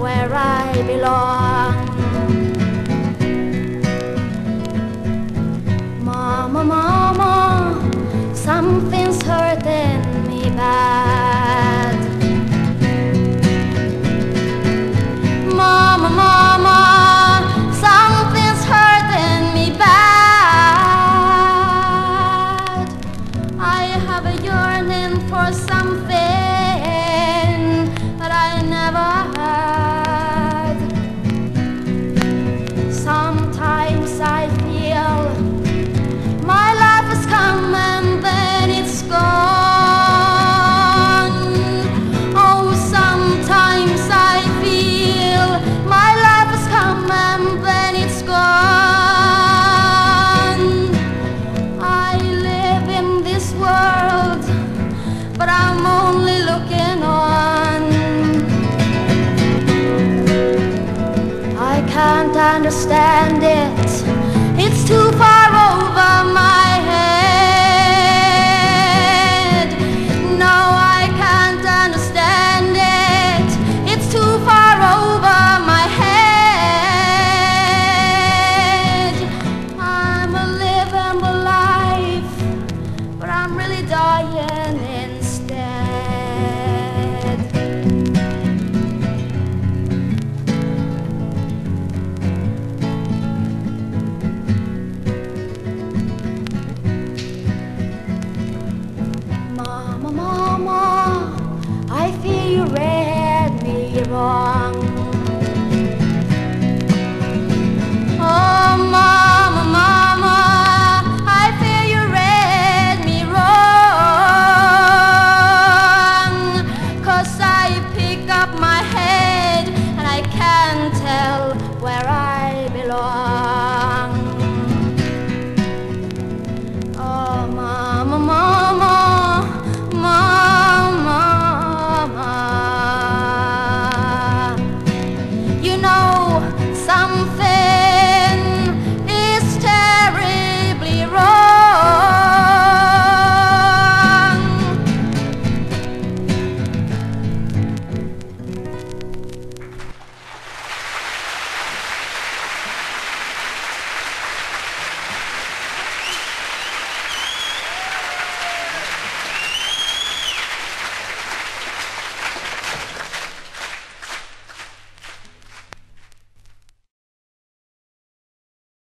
where I belong. Mama, mama, something's hurting me bad. Mama, mama, something's hurting me bad. I have a yearning for something that I never had. Sometimes I feel my life has come and then it's gone. Oh, sometimes I feel my life has come and then it's gone. I live in this world, but I'm only looking on. I can't understand it, it's too far over my head. No, I can't understand it, it's too far over my head. I'm a living the life, but I'm really dying instead. Mama, mama, I feel you read me wrong. Oh, mama, mama, I feel you read me wrong. 'Cause I pick up my